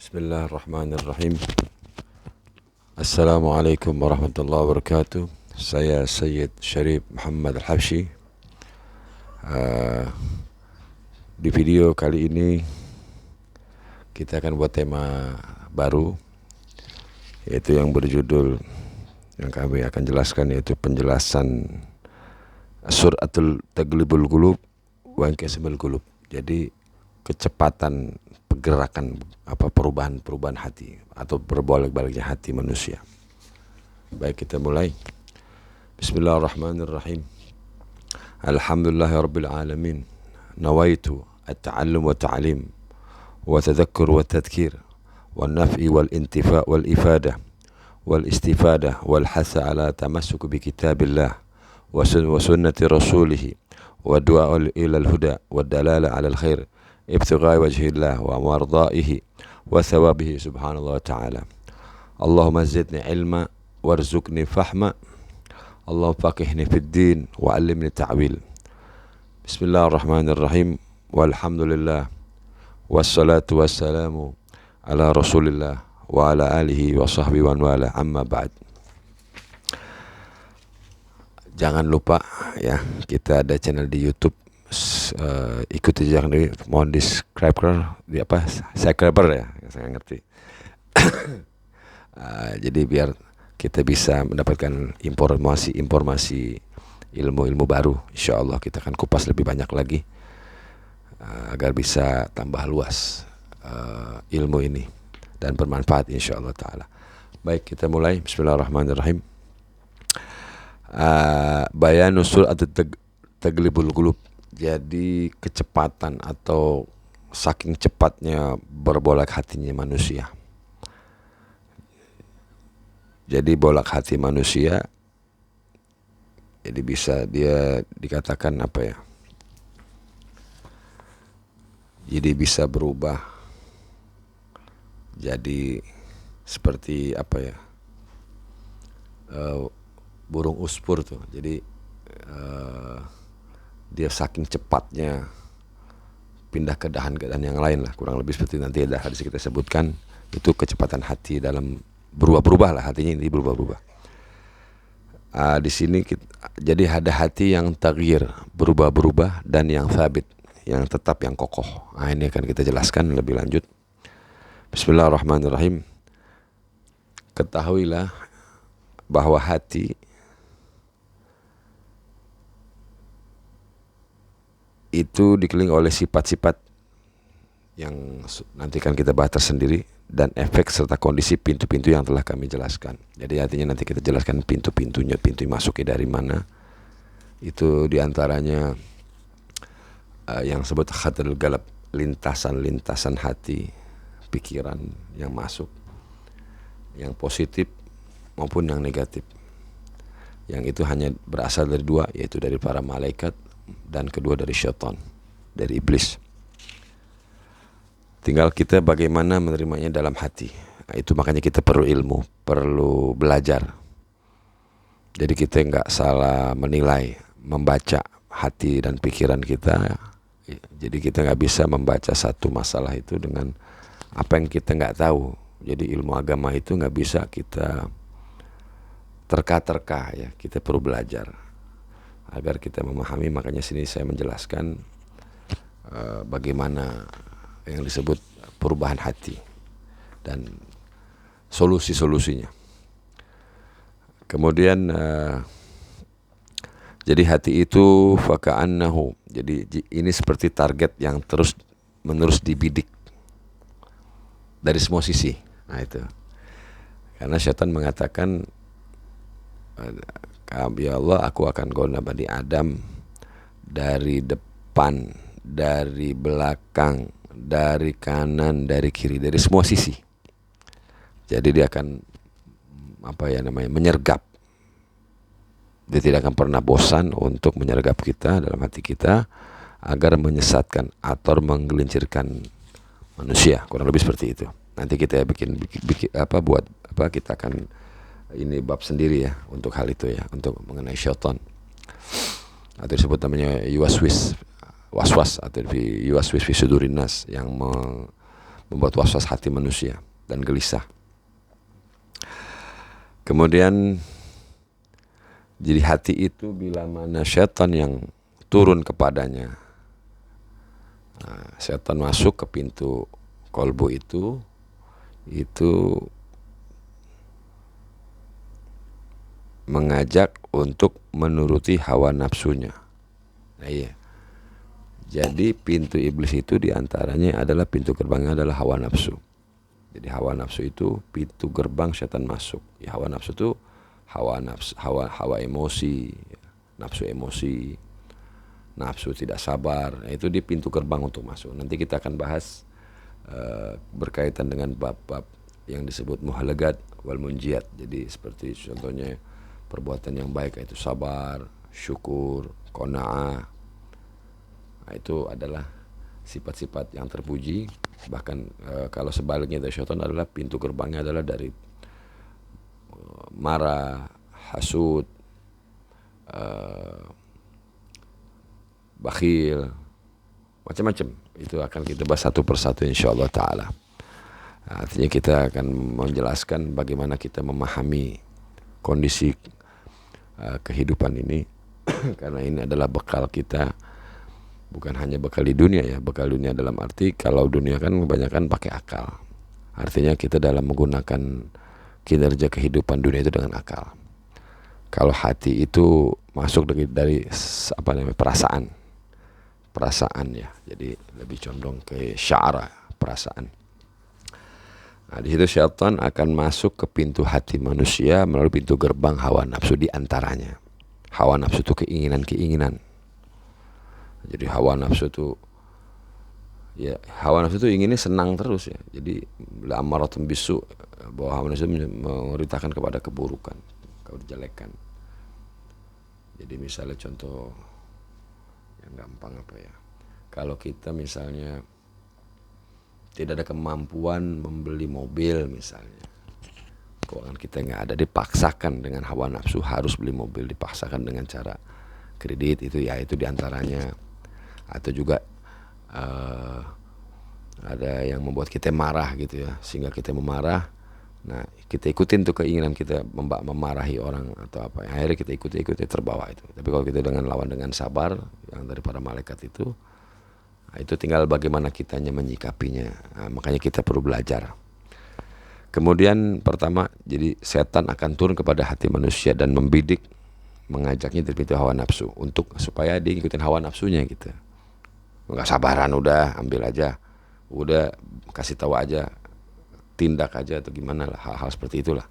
Bismillahirrahmanirrahim. Assalamualaikum warahmatullahi wabarakatuh. Saya Sayyid Syarif Muhammad Al-Habsyi. Di video kali ini kita akan buat tema baru, yaitu yang berjudul, yang kami akan jelaskan, yaitu penjelasan Suratul Taglibul Qulub wa Inqisamul Qulub. Jadi kecepatan pergerakan perubahan hati atau berbolak-baliknya hati manusia. Baik, kita mulai. Bismillahirrahmanirrahim. Alhamdulillahirabbil alamin. Nawaitu at-ta'allum wa ta'lim wa tadhakkur wa tadhkir wa naf'i wal intifa' wal ifada wal istifada wal hasa ala tamassuk bi kitabillah wa sunnati rasulih wa du'a ila al-huda wa dalala ala al-khair ibtigha wajhillah wa mardaihi wa thawabihi subhanallah ta'ala. Allahumma zidni ilma warzuqni fahma. Allahumma faqihni fid din wa 'allimni ta'wil. Bismillahirrahmanirrahim. Walhamdulillah wassalatu wassalamu ala rasulillah wa ala alihi wa sahbihi wa wala, amma ba'd. Jangan lupa ya, kita ada channel di YouTube. Ikuti, jangan mohon di subscriber, subscriber ya, saya ngerti. Jadi biar kita bisa mendapatkan informasi ilmu baru. Insya Allah kita akan kupas lebih banyak lagi agar bisa tambah luas ilmu ini dan bermanfaat insya Allah ta'ala. Baik, kita mulai. Bismillahirrahmanirrahim. Bayanu Suratul Taglibul Qulub. Jadi kecepatan atau saking cepatnya berbolak hatinya manusia. Jadi bolak hati manusia, jadi bisa dia dikatakan apa ya, jadi bisa berubah jadi seperti apa ya, burung uspur tuh. Jadi dia saking cepatnya pindah ke dahan-dahan yang lain lah, kurang lebih seperti nanti ada hadis kita sebutkan. Itu kecepatan hati dalam berubah-berubah lah, hatinya ini berubah-berubah. Di sini jadi ada hati yang taghyir, berubah-berubah, dan yang thabit, yang tetap, yang kokoh. Ini akan kita jelaskan lebih lanjut. Bismillahirrahmanirrahim. Ketahuilah bahwa hati itu dikelilingi oleh sifat-sifat yang nanti akan kita bahas tersendiri, dan efek serta kondisi pintu-pintu yang telah kami jelaskan. Jadi artinya nanti kita jelaskan pintu-pintunya, pintu masuknya dari mana. Itu diantaranya yang disebut khatrul galab, lintasan-lintasan hati, pikiran yang masuk, yang positif maupun yang negatif. Yang itu hanya berasal dari dua, yaitu dari para malaikat, dan kedua dari syaitan, dari iblis. Tinggal kita bagaimana menerimanya dalam hati. Itu makanya kita perlu ilmu, perlu belajar. Jadi kita nggak salah menilai, membaca hati dan pikiran kita. Jadi kita nggak bisa membaca satu masalah itu dengan apa yang kita nggak tahu. Jadi ilmu agama itu nggak bisa kita terka-terka ya. Kita perlu belajar agar kita memahami. Makanya sini saya menjelaskan bagaimana yang disebut perubahan hati dan solusi-solusinya. Kemudian jadi hati itu faka'annahu, jadi ini seperti target yang terus menerus dibidik dari semua sisi. Nah itu karena syaitan mengatakan, ya Allah, aku akan goda Bani Adam dari depan, dari belakang, dari kanan, dari kiri, dari semua sisi. Jadi dia akan menyergap. Dia tidak akan pernah bosan untuk menyergap kita dalam hati kita agar menyesatkan atau menggelincirkan manusia. Kurang lebih seperti itu. Nanti kita bikin kita akan ini bab sendiri ya untuk hal itu ya, untuk mengenai syaitan. Atau disebut namanya waswas atau yuwaswis fi sudurin nas, yang membuat waswas hati manusia dan gelisah. Kemudian jadi hati itu bila mana syaitan yang turun kepadanya, syaitan masuk ke pintu kolbu itu mengajak untuk menuruti hawa nafsunya. Nah, iya. Jadi pintu iblis itu diantaranya adalah pintu gerbangnya adalah hawa nafsu. Jadi hawa nafsu itu pintu gerbang syaitan masuk. Ya, hawa nafsu itu hawa emosi, nafsu emosi, nafsu tidak sabar. Nah, itu di pintu gerbang untuk masuk. Nanti kita akan bahas berkaitan dengan bab-bab yang disebut muhalagat wal munjiat. Jadi seperti contohnya perbuatan yang baik yaitu sabar, syukur, qanaah. Nah, itu adalah sifat-sifat yang terpuji. Bahkan kalau sebaliknya dari syaitan adalah pintu gerbangnya adalah dari marah, hasud, bakhil, macam-macam. Itu akan kita bahas satu persatu insyaallah ta'ala. Artinya kita akan menjelaskan bagaimana kita memahami kondisi kehidupan ini karena ini adalah bekal kita, bukan hanya bekal di dunia ya. Bekal dunia dalam arti kalau dunia kan kebanyakan pakai akal, artinya kita dalam menggunakan kinerja kehidupan dunia itu dengan akal. Kalau hati itu masuk dari perasaan ya, jadi lebih condong ke syara, perasaan. Nah, di situ syaitan akan masuk ke pintu hati manusia melalui pintu gerbang hawa nafsu di antaranya. Hawa nafsu itu keinginan-keinginan. Jadi hawa nafsu itu inginnya senang terus ya. Jadi la amaratun bisu, bahwa hawa nafsu memerintahkan kepada keburukan, kejelekan. Jadi misalnya contoh yang gampang apa ya? Kalau kita misalnya tidak ada kemampuan membeli mobil misalnya, keuangan kita nggak ada, dipaksakan dengan hawa nafsu harus beli mobil, dipaksakan dengan cara kredit, itu ya itu diantaranya. Atau juga ada yang membuat kita marah gitu ya, sehingga kita memarah. Nah, kita ikutin tuh keinginan kita memarahi orang atau apa, akhirnya kita ikuti terbawa itu. Tapi kalau kita lawan dengan sabar yang dari para malaikat itu, nah, itu tinggal bagaimana kitanya menyikapinya. Nah, makanya kita perlu belajar. Kemudian pertama, jadi setan akan turun kepada hati manusia dan membidik, mengajaknya dari pintu hawa nafsu untuk supaya dia ikutin hawa nafsunya gitu. Nggak sabaran, udah ambil aja, udah kasih tahu aja, tindak aja atau gimana lah, hal-hal seperti itulah.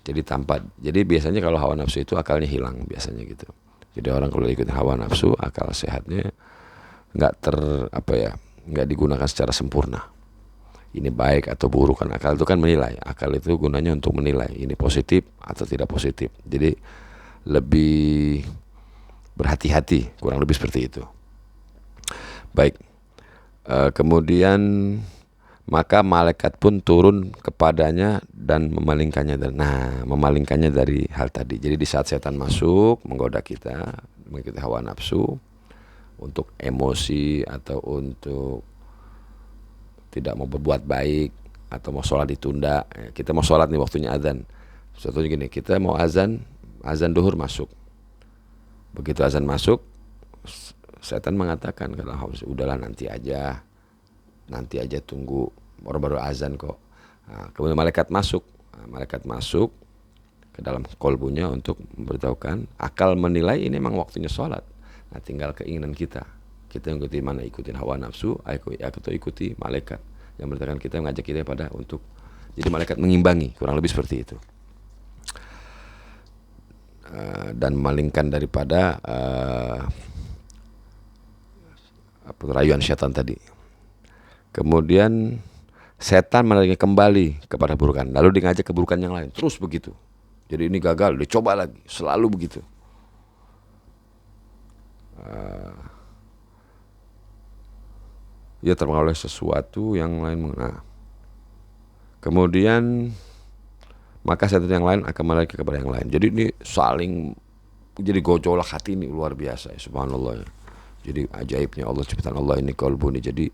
Jadi biasanya kalau hawa nafsu itu akalnya hilang biasanya gitu. Jadi orang kalau ikutin hawa nafsu, akal sehatnya nggak digunakan secara sempurna. Ini baik atau buruk, kan akal itu kan menilai. Akal itu gunanya untuk menilai ini positif atau tidak positif. Jadi lebih berhati-hati, kurang lebih seperti itu. Baik. Kemudian maka malaikat pun turun kepadanya dan memalingkannya. Memalingkannya dari hal tadi. Jadi di saat setan masuk menggoda kita, mengikuti hawa nafsu, untuk emosi atau untuk tidak mau berbuat baik atau mau sholat ditunda. Kita mau sholat nih, waktunya azan. Contohnya gini, kita mau azan duhur masuk. Begitu azan masuk, setan mengatakan, kalau udahlah nanti aja tunggu, baru azan kok. Nah, kemudian malaikat masuk ke dalam kolbunya untuk memberitahukan, akal menilai ini memang waktunya sholat. Nah, tinggal keinginan kita ikuti mana, ikutin hawa nafsu atau ikuti malaikat yang memberitahukan kita, mengajak kita pada untuk jadi malaikat mengimbangi, kurang lebih seperti itu. Dan memalingkan daripada rayuan syaitan tadi. Kemudian setan menariknya kembali kepada keburukan, lalu dia ngajak keburukan yang lain, terus begitu. Jadi ini gagal, dicoba lagi, selalu begitu. Ia terpengaruh oleh sesuatu yang lain. Kemudian maka setan yang lain akan menarik kepada yang lain. Jadi ini saling, jadi gojolak hati ini luar biasa ya, subhanallah ya. Jadi ajaibnya Allah, ciptaan Allah ini, kalbu ini. Jadi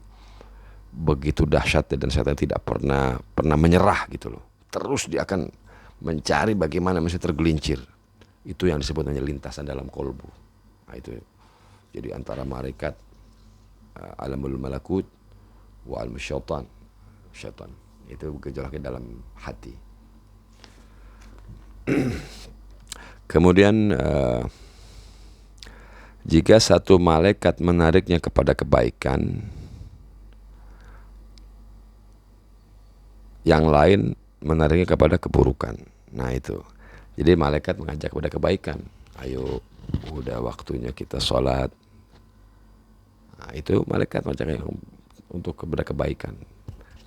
begitu dahsyat dan setan tidak pernah menyerah gitu loh. Terus dia akan mencari bagaimana masih tergelincir. Itu yang disebut hanya lintasan dalam kolbu. Nah, itu jadi antara malaikat alamul malakut wa al syaitan. Itu gejolaknya dalam hati. Kemudian jika satu malaikat menariknya kepada kebaikan, yang lain menariknya kepada keburukan. Nah itu. Jadi malaikat mengajak kepada kebaikan. Ayo, udah waktunya kita sholat. Nah, itu malaikat mengajaknya untuk kepada kebaikan.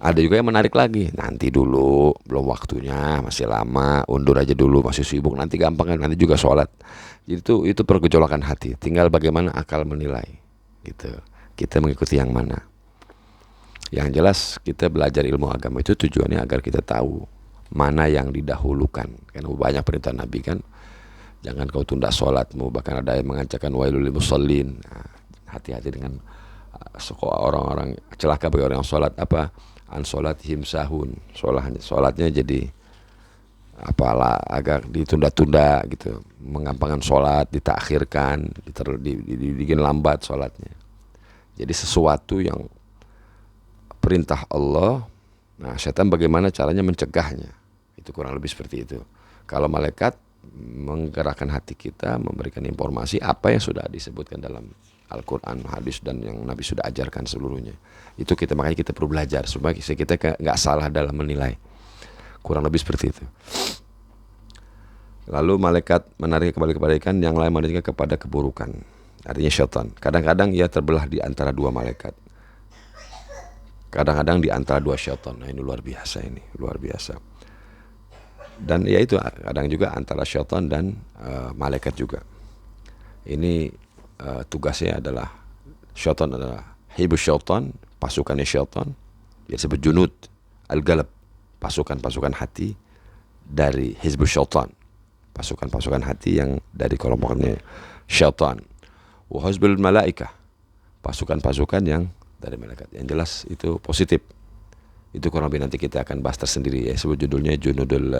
Ada juga yang menarik lagi. Nanti dulu, belum waktunya, masih lama. Undur aja dulu, masih sibuk. Nanti gampang kan, nanti juga sholat. Jadi itu pergejolakan hati. Tinggal bagaimana akal menilai. Gitu. Kita mengikuti yang mana. Yang jelas kita belajar ilmu agama itu tujuannya agar kita tahu mana yang didahulukan. Karena banyak perintah Nabi kan, jangan kau tunda sholatmu. Bahkan ada yang mengancamkan wailul lil musallin. Nah, hati-hati dengan orang-orang celaka bagi orang yang sholat apa an sholatihim sahun, sholatnya jadi apalah agak ditunda-tunda gitu, mengampangkan sholat, ditakhirkan, dibikin lambat sholatnya. Jadi sesuatu yang perintah Allah, nah setan bagaimana caranya mencegahnya, itu kurang lebih seperti itu. Kalau malaikat menggerakkan hati kita, memberikan informasi apa yang sudah disebutkan dalam Al-Quran, hadis, dan yang Nabi sudah ajarkan seluruhnya. Itu makanya kita perlu belajar supaya kita nggak salah dalam menilai. Kurang lebih seperti itu. Lalu malaikat menarik kembali kebaikan, yang lain menariknya kepada keburukan. Artinya syaitan. Kadang-kadang ia terbelah di antara dua malaikat. Kadang-kadang di antara dua syaitan. Nah ini luar biasa ini, luar biasa. Dan ya itu kadang juga antara syaitan dan malaikat juga. Ini tugasnya adalah syaitan adalah hibus syaitan, pasukannya syaitan. Dia disebut junud al-galab, pasukan-pasukan hati dari hizbus syaitan, pasukan-pasukan hati yang dari kelompoknya syaitan. Wa hizbul malaikah, pasukan-pasukan yang dari malaikat. Yang jelas itu positif. Itu kurang lebih nanti kita akan bahas tersendiri ya, sebut judulnya junudul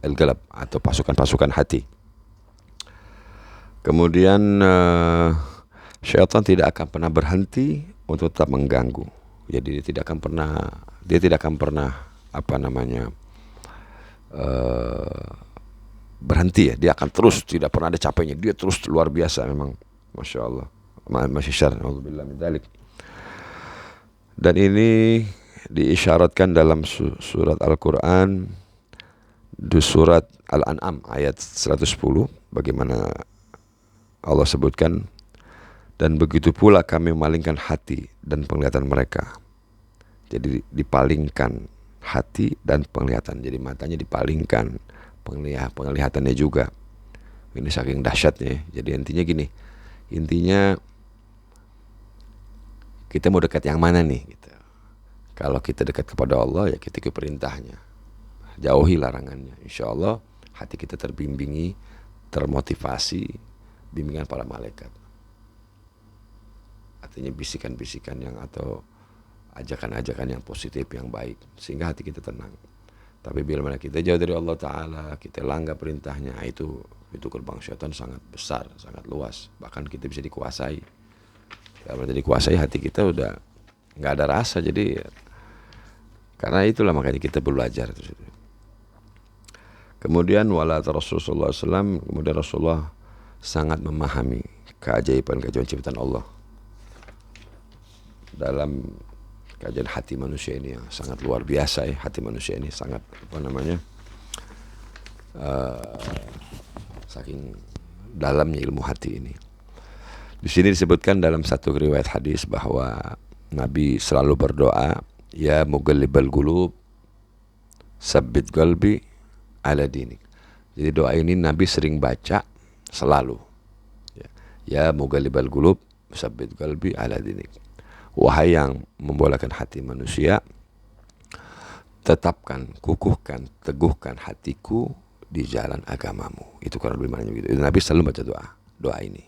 al-galab atau pasukan-pasukan hati. Kemudian syaitan tidak akan pernah berhenti untuk tetap mengganggu. Jadi dia tidak akan pernah berhenti ya. Dia akan terus, tidak pernah ada capeknya. Dia terus luar biasa memang, masya Allah. Masih syar, alhamdulillah min dzalik. Dan ini diisyaratkan dalam surat Al-Quran, di surat Al-An'am ayat 110, bagaimana Allah sebutkan, dan begitu pula kami memalingkan hati dan penglihatan mereka. Jadi dipalingkan hati dan penglihatan. Jadi matanya dipalingkan, penglihatannya juga. Ini saking dahsyatnya. Jadi intinya gini, kita mau dekat yang mana nih? Gitu. Kalau kita dekat kepada Allah ya kita ikut perintahnya, jauhi larangannya. Insya Allah hati kita terbimbingi, termotivasi, bimbingan para malaikat. Artinya bisikan-bisikan yang atau ajakan-ajakan yang positif, yang baik, sehingga hati kita tenang. Tapi bila mana kita jauh dari Allah Ta'ala, kita langgar perintahnya, itu gerbang syaitan sangat besar, sangat luas. Bahkan kita bisa dikuasai. Kalau kita dikuasai, hati kita udah nggak ada rasa. Jadi karena itulah makanya kita belajar. Kemudian Rasulullah SAW, kemudian Rasulullah sangat memahami keajaiban ciptaan Allah dalam kajian hati manusia ini yang sangat luar biasa ya. Hati manusia ini sangat saking dalamnya ilmu hati ini. Di sini disebutkan dalam satu riwayat hadis bahwa Nabi selalu berdoa, ya muqallibal qulub sabbit qalbi ala dinik. Jadi doa ini Nabi sering baca selalu, ya muqallibal qulub sabbit qalbi ala dinik. Wahai yang membolehkan hati manusia, tetapkan, kukuhkan, teguhkan hatiku di jalan agamamu. Itu kurang lebih maknanya begitu. Nabi selalu baca doa ini.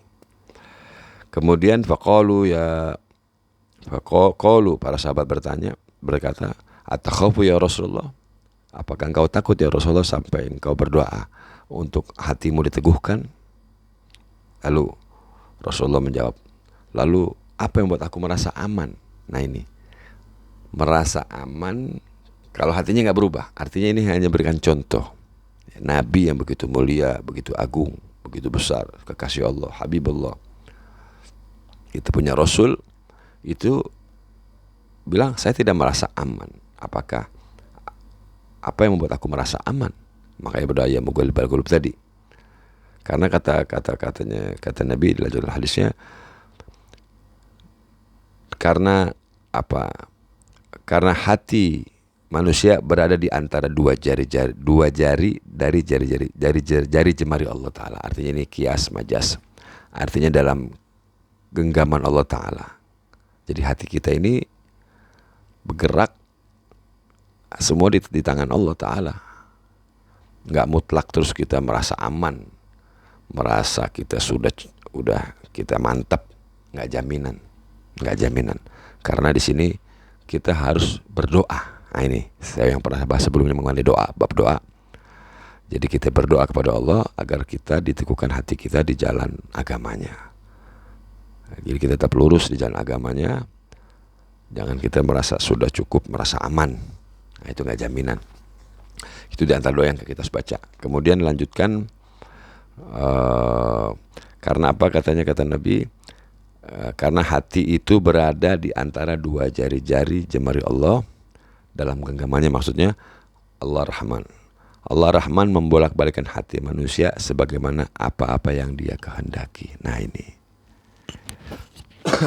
Kemudian Faqalu, para sahabat berkata, atakhafu ya Rasulullah? Apakah engkau takut ya Rasulullah sampai engkau berdoa untuk hatimu diteguhkan? Lalu Rasulullah menjawab, lalu apa yang membuat aku merasa aman? Nah ini, merasa aman kalau hatinya nggak berubah. Artinya ini hanya berikan contoh. Nabi yang begitu mulia, begitu agung, begitu besar, kekasih Allah, Habibullah, itu punya Rasul, itu bilang saya tidak merasa aman. Apa yang membuat aku merasa aman? Makanya berdoa ya mughallibal qulub tadi. Karena kata Nabi dalam hadisnya, karena apa? Karena hati manusia berada di antara dua jari dari jari jemari Allah Ta'ala. Artinya ini kias majas. Artinya dalam genggaman Allah Ta'ala. Jadi hati kita ini bergerak semua di tangan Allah Ta'ala. Nggak mutlak terus kita merasa aman, merasa kita sudah kita mantap. Nggak jaminan. Karena di sini kita harus berdoa. Nah ini saya yang pernah bahas sebelumnya mengenai doa, bab doa. Jadi kita berdoa kepada Allah agar kita diteguhkan hati kita di jalan agamanya. Jadi kita tetap lurus di jalan agamanya. Jangan kita merasa sudah cukup, merasa aman. Nah itu nggak jaminan. Itu di antara doa yang kita harus baca. Kemudian lanjutkan, karena apa kata Nabi? Karena hati itu berada di antara dua jari jemari Allah dalam genggamannya, maksudnya Allah Rahman. Allah Rahman membolak-balikkan hati manusia sebagaimana apa-apa yang Dia kehendaki. Nah ini,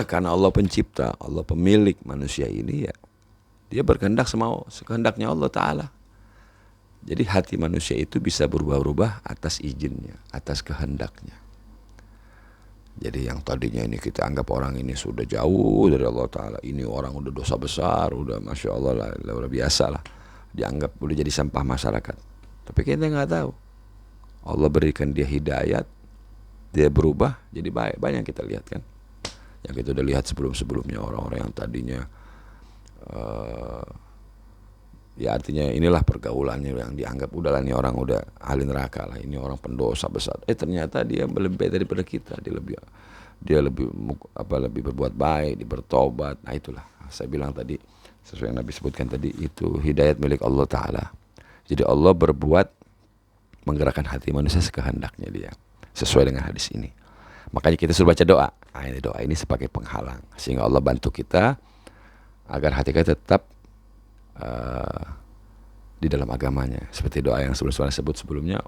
karena Allah pencipta, Allah pemilik manusia ini, ya Dia berkehendak sekehendaknya Allah Ta'ala. Jadi hati manusia itu bisa berubah-ubah atas izinnya, atas kehendaknya. Jadi yang tadinya ini kita anggap orang ini sudah jauh dari Allah Ta'ala, ini orang udah dosa besar, udah Masya Allah lah, luar biasa lah, dianggap udah jadi sampah masyarakat. Tapi kita nggak tahu, Allah berikan dia hidayat, dia berubah jadi baik. Banyak kita lihat kan, yang kita udah lihat sebelumnya orang-orang yang tadinya ya artinya inilah pergaulannya yang dianggap udahlah ini orang udah ahli neraka lah, ini orang pendosa besar. Ternyata dia lebih baik daripada kita, dia lebih berbuat baik, dia bertobat. Nah itulah saya bilang tadi, sesuai yang Nabi sebutkan tadi, itu hidayat milik Allah Ta'ala. Jadi Allah berbuat menggerakkan hati manusia sekehendaknya dia, sesuai dengan hadis ini. Makanya kita suruh baca doa. Nah ini doa ini sebagai penghalang, sehingga Allah bantu kita agar hati kita tetap di dalam agamanya. Seperti doa yang sebelum sebut sebelumnya,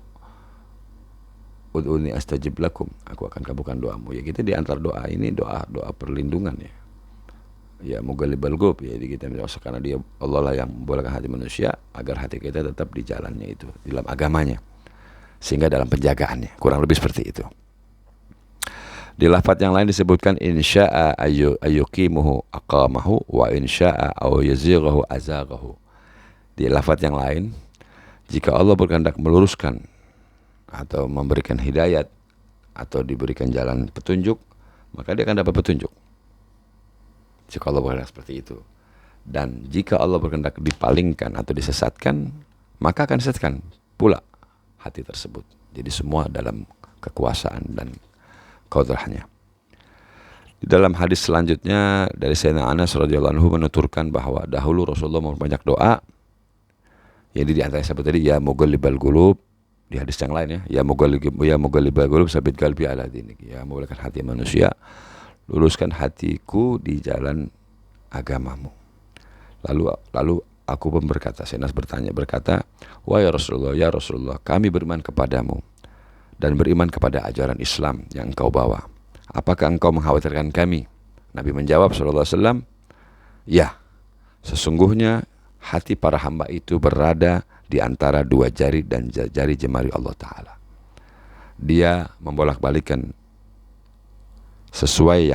ud'uni astajib lakum, aku akan kabulkan doamu. Ya kita di antara doa ini doa perlindungan ya. Ya mughallibal qulub, ya kita merasa karena dia Allah lah yang membolakkan hati manusia agar hati kita tetap di jalannya itu, di dalam agamanya, sehingga dalam penjagaannya. Kurang lebih seperti itu. Di lafaz yang lain disebutkan insya'a ayyuqimuhu aqamahu wa insya'a aw yazighahu azaghahu. Di lafaz yang lain, jika Allah berkehendak meluruskan atau memberikan hidayat atau diberikan jalan petunjuk, maka dia akan dapat petunjuk. Jika Allah berkehendak seperti itu. Dan jika Allah berkehendak dipalingkan atau disesatkan, maka akan disesatkan pula hati tersebut. Jadi semua dalam kekuasaan dan kaudrahnya. Di dalam hadis selanjutnya dari Sayyidina Anas radhiyallahu anhu menuturkan bahwa dahulu Rasulullah memperbanyak doa. Jadi di antara sebut tadi ya mughallibal qulub, di hadis yang lain ya mughallibal qulub sabit qalbi ala dinik, ya membolehkan hati manusia, luruskan hatiku di jalan agamamu. Lalu aku pun berkata, Sayyidina Anas berkata, wahai ya Rasulullah, kami beriman kepadamu dan beriman kepada ajaran Islam yang engkau bawa. Apakah engkau mengkhawatirkan kami? Nabi menjawab sallallahu alaihi wasallam, ya, sesungguhnya hati para hamba itu berada di antara dua jari dan jari jemari Allah Ta'ala. Dia membolak-balikan sesuai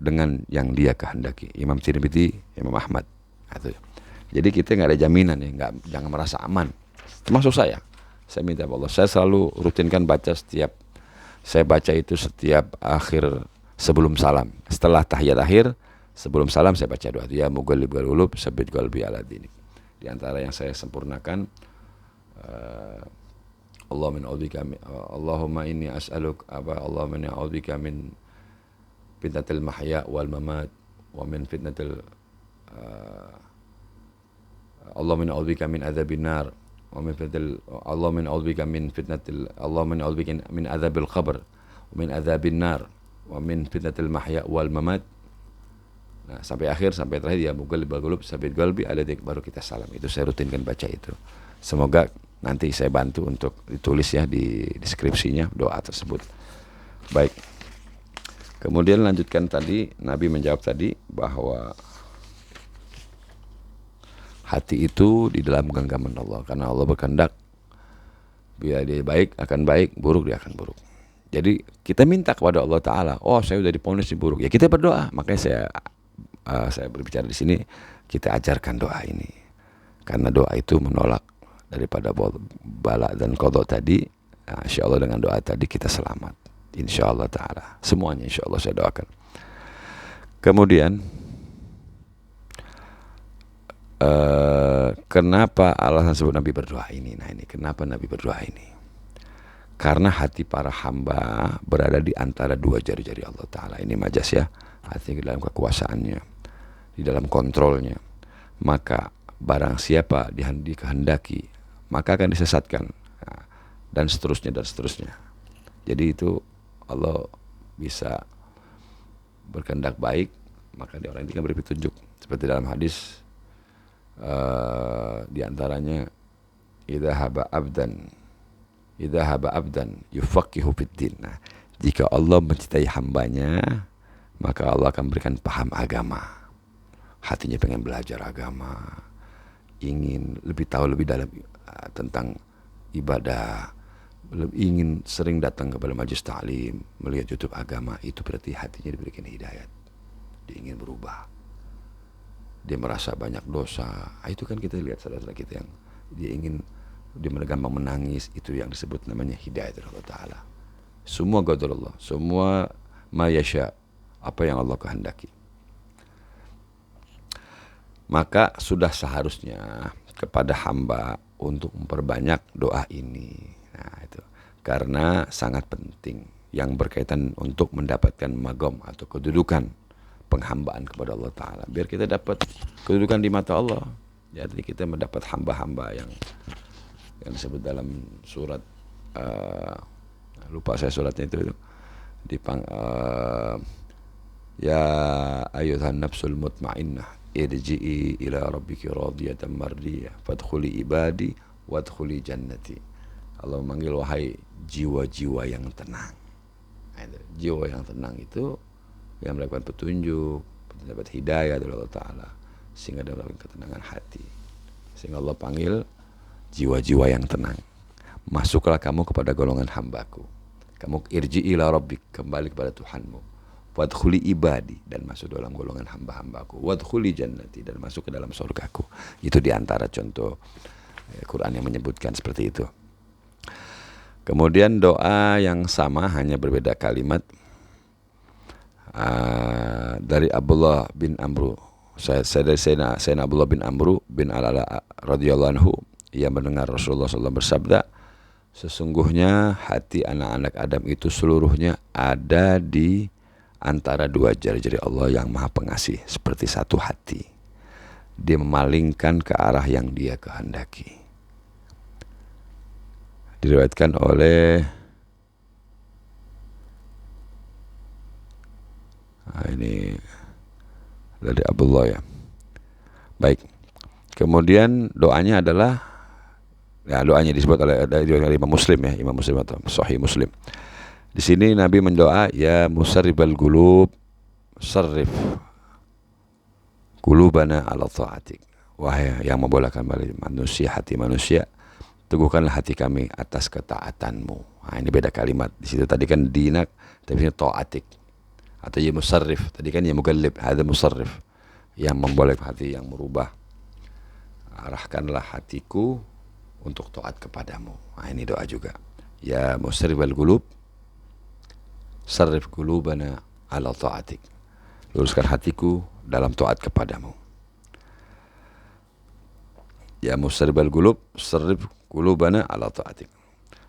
dengan yang dia kehendaki. Imam Tirmidzi, Imam Ahmad. Jadi kita nggak ada jaminan ya, jangan merasa aman. Termasuk saya minta Allah, saya selalu rutinkan baca saya baca itu setiap akhir sebelum salam. Setelah tahiyat akhir, Sebelum salam saya baca doa itu, ya muqallibal qulub tsabbit qalbi ala dinik. Di antara yang saya sempurnakan, Allahumma inni as'aluk Allahumma inni a'udzubika min fitnatil mahya wal mamat wa min fitnatil Allahumma inni a'udzubika min adzabin nar wa min fitnatil Allahumma inni a'udzubika min fitnatil Allahumma inni a'udzubika min adzabil qabr wa min adzabin nar wa min fitnatil mahya wal mamat. Nah, sampai akhir, sampai terakhir, ya muqallibal qulub tsabbit qalbi ala dinik, baru kita salam. Itu saya rutinkan baca itu. Semoga nanti saya bantu untuk ditulis ya di deskripsinya doa tersebut. Baik. Kemudian lanjutkan tadi, Nabi menjawab tadi bahwa hati itu di dalam genggaman Allah, karena Allah berkehendak bila dia baik akan baik, buruk dia akan buruk. Jadi kita minta kepada Allah Ta'ala, oh saya udah diponis buruk, ya kita berdoa. Makanya saya berbicara di sini, kita ajarkan doa ini, karena doa itu menolak daripada bala dan qadha tadi. Nah, insya Allah dengan doa tadi kita selamat, insya Allah Ta'ala, semuanya insya Allah saya doakan. Kemudian kenapa alasan sebut Nabi berdoa ini? Nah, ini kenapa Nabi berdoa ini? Karena hati para hamba berada di antara dua jari-jari Allah Ta'ala. Ini majas ya, hati dalam kekuasaannya, di dalam kontrolnya. Maka barang siapa dikehendaki, maka akan disesatkan. Nah, dan seterusnya dan seterusnya. Jadi itu Allah bisa berkehendak baik, maka dia orang ini akan beri petunjuk. Seperti dalam hadis, di antaranya, idza haba abdan yufaqihu fiddin. Nah, jika Allah mencintai hambanya, maka Allah akan berikan paham agama. Hatinya pengen belajar agama, ingin lebih tahu lebih dalam tentang ibadah, ingin sering datang kepada majelis ta'lim, melihat YouTube agama. Itu berarti hatinya diberikan hidayat, dia ingin berubah, dia merasa banyak dosa. Itu kan kita lihat saudara kita yang dia gampang menangis, itu yang disebut namanya hidayat dari Allah Ta'ala. Semua qadarullah, semua ma yasha, apa yang Allah kehendaki. Maka sudah seharusnya kepada hamba untuk memperbanyak doa ini. Nah, itu karena sangat penting, yang berkaitan untuk mendapatkan magom atau kedudukan penghambaan kepada Allah Ta'ala, biar kita dapat kedudukan di mata Allah. Jadi kita mendapat hamba-hamba yang disebut dalam surat, lupa saya suratnya itu, ya ayyuhan nafsul mutmainnah irji'i ila rabbiki radiyatan mardiyah fadkhuli ibadi wadkhuli jannati. Allah memanggil, wahai jiwa-jiwa yang tenang. Nah, jiwa yang tenang itu yang mendapatkan petunjuk, mendapat hidayah dari Allah Ta'ala, sehingga dapat ketenangan hati. Sehingga Allah panggil jiwa-jiwa yang tenang, masuklah kamu kepada golongan hambaku. Kamu irji'i ila rabbik, kembali kepada Tuhanmu. Wadkhuli ibadi, dan masuk dalam golongan hamba-hambaku. Wadkhuli jannati, dan masuk ke dalam surgaku. Itu diantara contoh Quran yang menyebutkan seperti itu. Kemudian doa yang sama, hanya berbeda kalimat, dari Abdullah bin Amru. Saya dari Sayyidina Abdullah bin Amru bin Al-Ala radhiyallahu anhu, ia mendengar Rasulullah SAW bersabda, sesungguhnya hati anak-anak Adam itu seluruhnya ada di antara dua jari-jari Allah yang Maha Pengasih, seperti satu hati. Dia memalingkan ke arah yang Dia kehendaki. Diriwayatkan oleh ini dari Abdullah ya. Baik. Kemudian doanya adalah, ya doanya disebut oleh Imam Muslim ya, Imam Muslim atau Sahih Muslim. Di sini Nabi mendoa, ya musarribal qulub, sarrif qulubana ala ta'atik. Wahai yang membolakkan balik manusia, hati manusia, teguhkanlah hati kami atas ketaatanmu. Nah, ini beda kalimat. Di situ tadi kan dinak, tapi ini ta'atik. Atau ya musarrif, tadi kan ya mugallib, ada musarrif, yang membolak hati, yang merubah. Arahkanlah hatiku untuk taat kepadamu. Nah, ini doa juga. Ya musarribal qulub, sarrif qulubana ala ta'atik. luruskan hatiku dalam taat kepadamu. Ya musarribal qulub, sarrif qulubana ala taatik.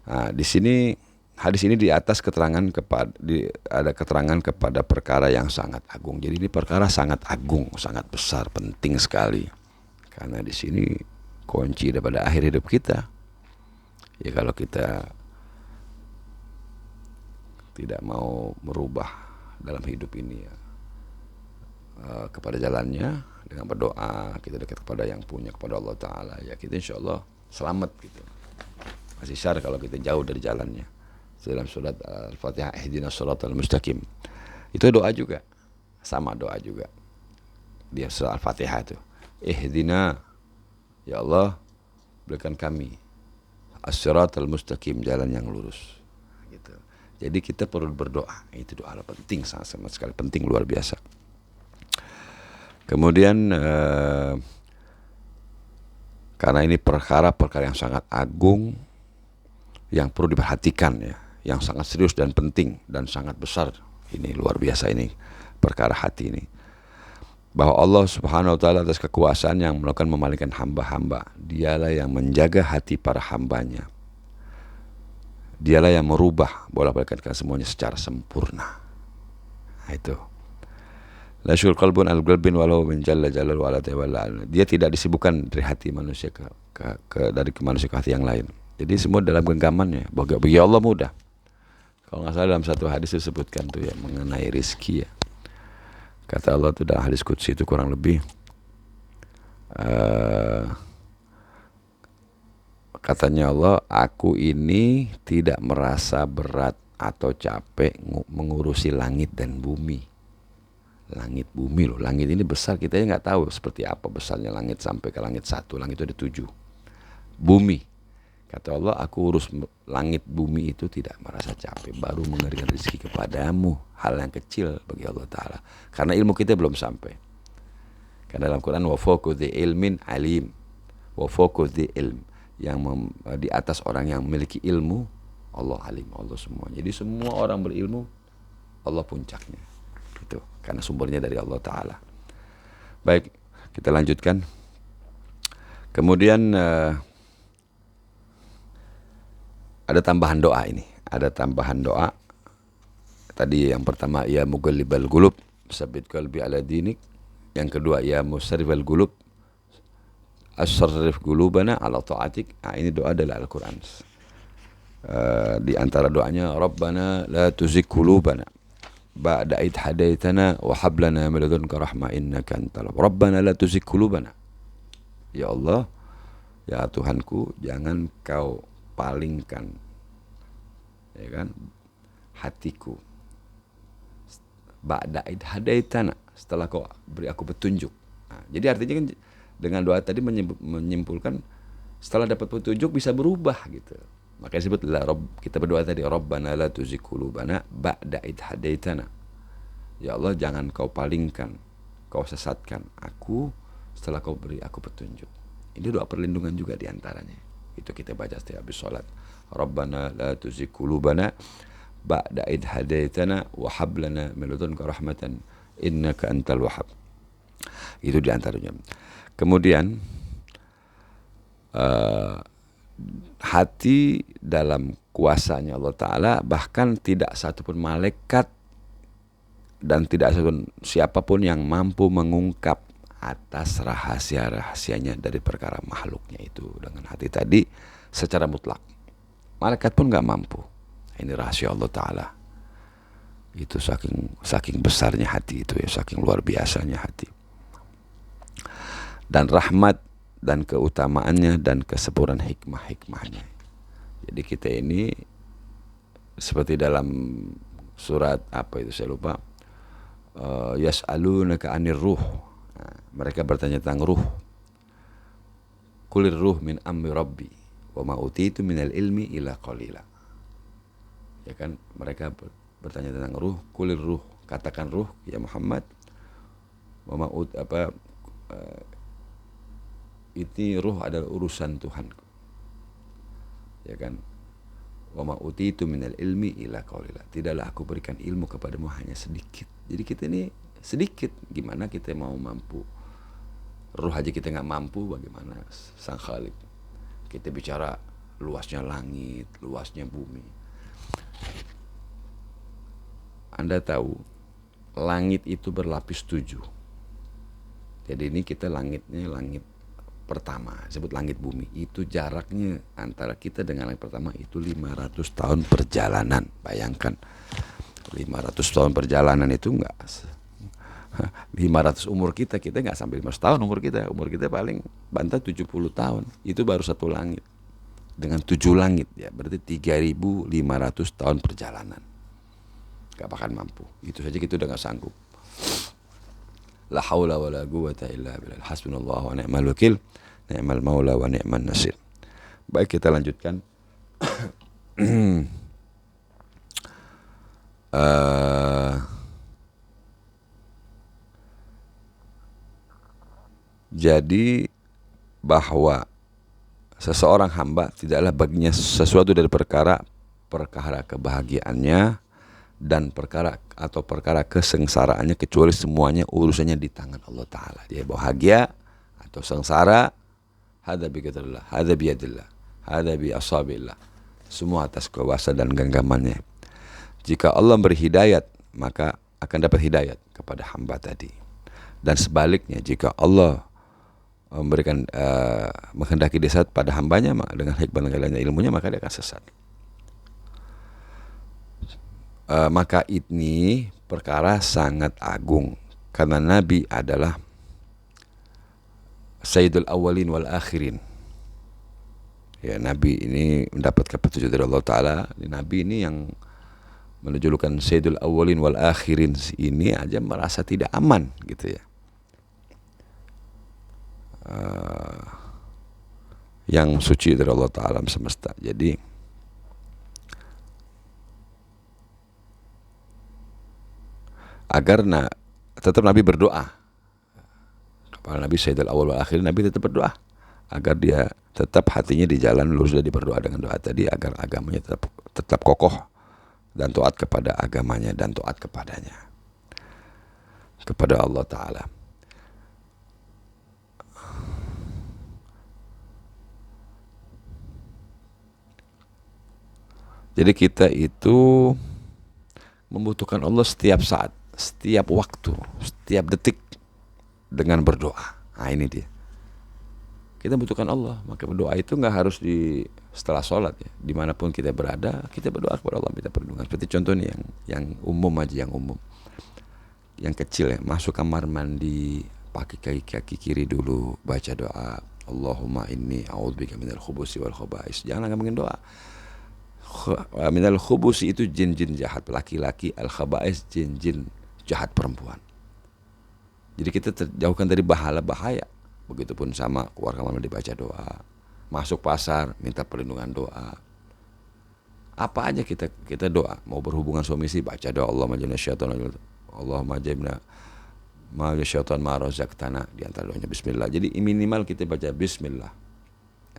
Nah, di sini hadis ini di atas ada keterangan kepada perkara yang sangat agung. Jadi ini perkara sangat agung, sangat besar, penting sekali. Karena di sini kunci daripada akhir hidup kita. Ya kalau kita tidak mau merubah dalam hidup ini ya, kepada jalannya dengan berdoa, kita dekat kepada yang punya, kepada Allah Ta'ala, ya kita insya Allah selamat gitu. Masih syar kalau kita jauh dari jalannya. Dalam surat Al-Fatihah, ihdinas shiratal mustaqim, itu doa juga, sama doa juga di surat Al-Fatihah itu, ihdina, ya Allah berikan kami as-shiratal mustaqim, jalan yang lurus gitu. Jadi kita perlu berdoa, itu doa penting, sangat sekali penting, luar biasa. Kemudian karena ini perkara yang sangat agung, yang perlu diperhatikan ya, yang sangat serius dan penting dan sangat besar. Ini luar biasa, ini perkara hati ini. Bahwa Allah Subhanahu wa ta'ala atas kekuasaan yang melakukan memalingkan hamba-hamba. Dialah yang menjaga hati para hambanya. Dialah yang merubah bolak-balikan semuanya secara sempurna. Nah, itu. La syul qalbun al-qalbin walau min jalla jalal wala tawalla. Dia tidak disibukkan dari hati manusia dari manusia ke hati yang lain. Jadi semua dalam genggamannya. Bagi Allah mudah. Kalau nggak salah dalam satu hadis disebutkan tuh ya mengenai rizki ya. Kata Allah tuh dalam hadis qudsi itu kurang lebih katanya Allah, aku ini tidak merasa berat atau capek mengurusi langit dan bumi. Langit bumi loh, langit ini besar, kita nggak tahu seperti apa besarnya langit sampai ke langit 1, langit itu ada 7. Bumi, kata Allah, aku urus langit bumi itu tidak merasa capek, baru memberikan rezeki kepadamu, hal yang kecil bagi Allah Ta'ala, karena ilmu kita belum sampai. Karena dalam Quran wa fawqa dzi ilmin alim, wa fawqa dzi ilm, yang di atas orang yang memiliki ilmu, Allah alim, Allah semua. Jadi semua orang berilmu, Allah puncaknya. Itu karena sumbernya dari Allah Ta'ala. Baik, kita lanjutkan. Kemudian ada tambahan doa ini. Ada tambahan doa. Tadi yang pertama, ya muqallibal qulub, tsabbit qalbi ala dinik. Yang kedua, ya musarrifal qulub, as-sarrif qulubana ala ta'atik. Nah, ini doa dari Al-Quran. Di antara doanya, Rabbana la tuzigh qulubana ba'da id hadaitana wa hab lana min ladunka rahmah innaka antal wahhab. Rabbana la tuzigh qulubana. Ya Allah, ya Tuhanku, jangan kau palingkan, ya kan, hatiku. Ba'da id hadaitana, setelah kau beri aku petunjuk. Nah, jadi artinya kan dengan doa tadi menyimpulkan setelah dapat petunjuk bisa berubah gitu. Makanya disebut kita berdoa tadi, Rabbana la tuzigh qulubana ba'da id hadaitana. Ya Allah, jangan kau palingkan, kau sesatkan aku setelah kau beri aku petunjuk. Ini doa perlindungan juga diantaranya. Itu kita baca setiap habis sholat. Rabbana la tuzigh qulubana ba'da id hadaitana wa hab lana min ladunka rahmatan innaka antal wahhab. Itu diantaranya. Kemudian hati dalam kuasanya Allah Ta'ala, bahkan tidak satupun malaikat dan tidak satupun siapapun yang mampu mengungkap atas rahasia-rahasianya dari perkara makhluknya itu dengan hati tadi secara mutlak. Malaikat pun gak mampu. Ini rahasia Allah Ta'ala. Itu saking besarnya hati itu ya, saking luar biasanya hati. Dan rahmat dan keutamaannya dan kesempurnaan hikmah-hikmahnya. Jadi kita ini seperti dalam surat apa itu saya lupa, yas'alunaka 'anir ruh. Nah, mereka bertanya tentang ruh. Qulir ruh min amri rabbi wa ma utitu minal ilmi illa qalila. Ya kan, mereka bertanya tentang ruh, qulir ruh, katakan ruh ya Muhammad, wa ma itu ruh adalah urusan Tuhanku. Ya kan? Wa ma utitu minal ilmi illa qalila. Tidaklah aku berikan ilmu kepadamu hanya sedikit. Jadi kita ini sedikit. Gimana kita mau mampu? Ruh aja kita nggak mampu, bagaimana Sang Khalik? Kita bicara luasnya langit, luasnya bumi. Anda tahu langit itu berlapis 7. Jadi ini kita langitnya langit pertama, sebut langit bumi. Itu jaraknya antara kita dengan langit pertama itu 500 tahun perjalanan. Bayangkan 500 tahun perjalanan itu enggak 500 umur kita enggak sampai 500 tahun umur kita paling bantai 70 tahun. Itu baru satu langit. Dengan 7 langit ya, berarti 3.500 tahun perjalanan. Gak bakal mampu. Itu saja kita udah gak sanggup. La haula wa la quwwata illa billah. Hasbunallah wa ni'mal wakil. Ni'mal maula wa ni'man nasir. Baik, kita lanjutkan. Jadi bahwa seseorang hamba tidaklah baginya sesuatu dari perkara kebahagiaannya dan perkara kesengsaraannya, kecuali semuanya urusannya di tangan Allah Ta'ala. Dia bahagia atau sengsara, hadza bi qadrillah, hadza bi yadillah, hadza bi asabillah. Semua atas kuasa dan genggamannya. Jika Allah beri hidayat, maka akan dapat hidayat kepada hamba tadi. Dan sebaliknya, jika Allah memberikan menghendaki dia sesat pada hambanya dengan hikmah dan ilmunya, maka dia akan sesat. Maka ini perkara sangat agung, karena Nabi adalah Sayyidul Awwalin wal Akhirin. Ya, Nabi ini mendapat petunjuk dari Allah Ta'ala. Nabi ini yang menjulukan Sayyidul Awwalin wal Akhirin ini aja merasa tidak aman gitu ya. Yang suci dari Allah Ta'ala semesta. Jadi agar tetap Nabi berdoa kepada Nabi Sayyidul Awwal wal Akhir. Nabi tetap berdoa agar dia tetap hatinya di jalan lurus, dan berdoa dengan doa tadi agar agamanya tetap kokoh dan taat kepada agamanya dan taat kepadanya, kepada Allah Ta'ala. Jadi kita itu membutuhkan Allah setiap saat, setiap waktu, setiap detik dengan berdoa. Nah ini dia. Kita membutuhkan Allah, maka berdoa itu nggak harus setelah sholat ya. Dimanapun kita berada, kita berdoa kepada Allah, minta perlindungan. Seperti contohnya yang umum aja, yang kecil ya. Masuk kamar mandi, pakai kaki kiri dulu, baca doa. Allahumma inni a'udzubika minal khubusi wal khaba'is. Jangan ngomongin doa. Minal khubusi itu jin-jin jahat laki-laki, al khaba'is jin-jin jahat perempuan. Jadi kita terjauhkan dari bahaya. Begitupun sama keluar kamar mandi baca doa, masuk pasar minta perlindungan doa. Apa aja kita doa, mau berhubungan suami istri baca doa, Allahumma jannibna syaitan, Allahumma jannibna ma syaitan ma razaqtana, di antara doanya bismillah. Jadi minimal kita baca bismillah.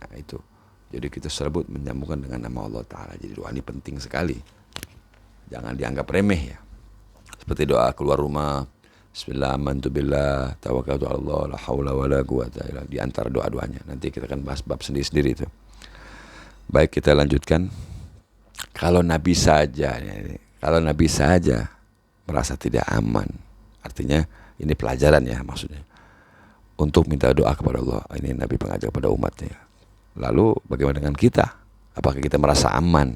Nah itu. Jadi kita sebut menyambungkan dengan nama Allah Ta'ala. Jadi doa ini penting sekali, jangan dianggap remeh ya. Seperti doa keluar rumah, bismillah amantu billah tawakkaltu 'ala Allah la haula wala quwwata illa billah. Di antara doa-doanya nanti kita akan bahas bab sendiri-sendiri itu. Baik, kita lanjutkan. Kalau Nabi saja merasa tidak aman, artinya ini pelajaran ya, maksudnya untuk minta doa kepada Allah. Ini Nabi pengajak kepada umatnya. Lalu bagaimana dengan kita? Apakah kita merasa aman?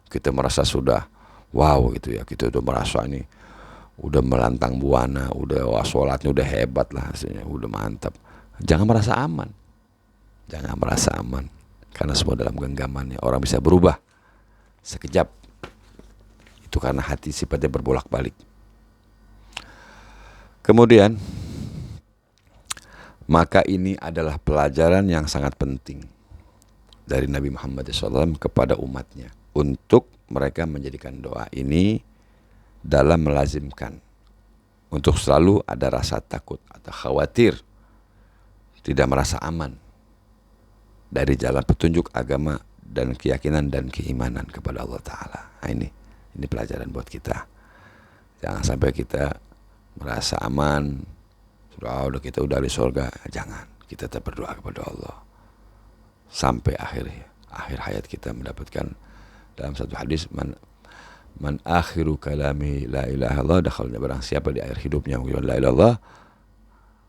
Kita merasa sudah wow gitu ya, kita udah merasa ini udah melantang buana, udah sholatnya udah hebat lah hasilnya, udah mantap. Jangan merasa aman. Karena semua dalam genggamannya. Orang bisa berubah sekejap. Itu karena hati sifatnya berbolak-balik. Kemudian, maka ini adalah pelajaran yang sangat penting dari Nabi Muhammad SAW kepada umatnya, untuk mereka menjadikan doa ini dalam melazimkan, untuk selalu ada rasa takut atau khawatir, tidak merasa aman dari jalan petunjuk agama dan keyakinan dan keimanan kepada Allah Ta'ala. Nah, ini pelajaran buat kita. Jangan sampai kita merasa aman, udah kita udah di surga. Jangan, kita tetap berdoa kepada Allah sampai akhir hayat kita mendapatkan. Dalam satu hadis, man akhiru kalami la ilaha illallah dakhalna, barang siapa di akhir hidupnya mengucapkan la ilaha illallah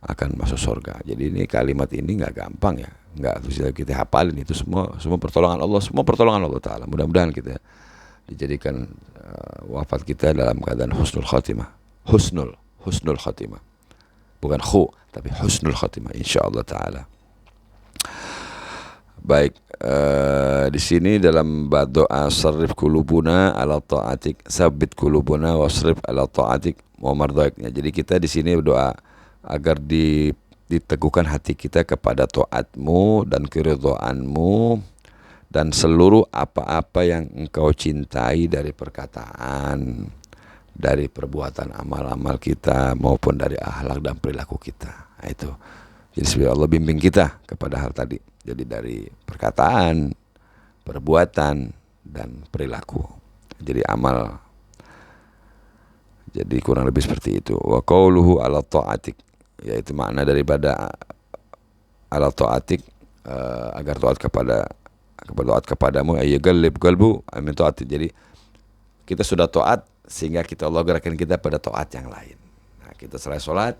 akan masuk surga. Jadi ini kalimat ini nggak gampang ya, nggak bisa kita hafalin. Itu semua pertolongan Allah, semua pertolongan Allah Taala. Mudah-mudahan kita dijadikan wafat kita dalam keadaan husnul khatimah. Husnul khatimah, bukan tapi husnul khatimah insyaallah taala. Baik, di sini dalam doa sarrif kulubuna ala ta'atik, sabit kulubuna wasrif ala ta'atik wa mardhaiknya. Jadi kita di sini berdoa agar diteguhkan hati kita kepada taatmu dan keridhaanmu dan seluruh apa-apa yang engkau cintai dari perkataan, dari perbuatan amal-amal kita maupun dari akhlak dan perilaku kita. Nah, itu. Jadi semoga Allah bimbing kita kepada hal tadi. Jadi dari perkataan, perbuatan dan perilaku. Jadi amal. Jadi kurang lebih seperti itu. Wa qauluhu ala ta'atik, yaitu makna daripada ala ta'atik, agar taat kepadamu, ayyagallib qalbu amin ta'atik. Jadi kita sudah taat sehingga Allah gerakan kita pada taat yang lain. Nah, kita selesai sholat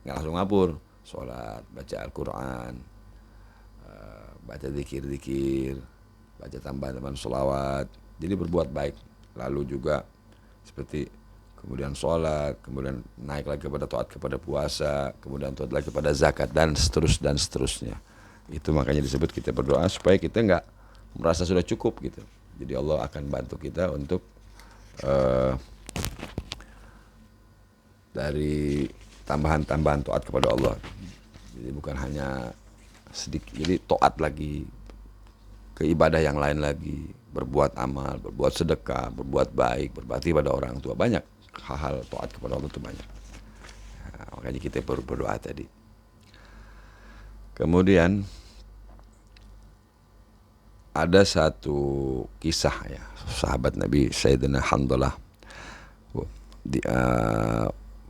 nggak langsung ngapur. Sholat, baca Al-Quran, baca zikir-zikir, baca tambahan sholawat. Jadi berbuat baik. Lalu juga seperti kemudian sholat, kemudian naik lagi kepada taat kepada puasa, kemudian taat lagi kepada zakat dan seterusnya. Itu makanya disebut kita berdoa supaya kita nggak merasa sudah cukup gitu. Jadi Allah akan bantu kita untuk dari tambahan taat kepada Allah. Jadi bukan hanya sedikit, jadi taat lagi ke ibadah yang lain lagi, berbuat amal, berbuat sedekah, berbuat baik, berbakti pada orang tua, banyak hal-hal taat kepada Allah itu banyak. Nah, makanya kita berdoa tadi. Kemudian ada satu kisah ya, sahabat Nabi Sayyidina Handalah,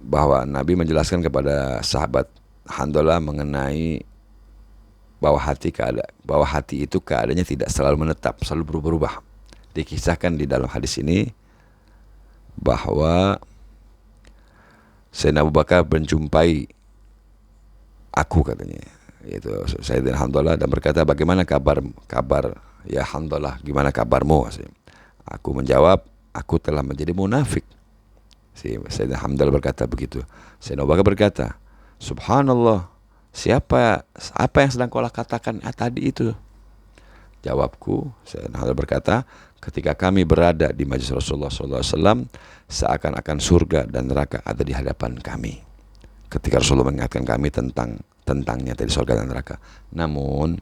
bahwa Nabi menjelaskan kepada sahabat Handalah mengenai bahwa hati itu keadaannya tidak selalu menetap, selalu berubah-ubah. Dikisahkan di dalam hadis ini bahwa Sayyidina Abu Bakar menjumpai aku, katanya, yaitu Sayyidina Handalah, dan berkata, bagaimana kabar ya Handalah, gimana kabarmu? Aku menjawab, aku telah menjadi munafik. Sayyidina Handalah berkata begitu. Sayyidina Abu Bakar berkata, subhanallah, apa yang sedang kau katakan tadi itu? Jawabku, Sayyidina Handalah berkata, ketika kami berada di majlis Rasulullah SAW, seakan-akan surga dan neraka ada di hadapan kami. Ketika Rasulullah mengingatkan kami tentangnya tadi, surga dan neraka. Namun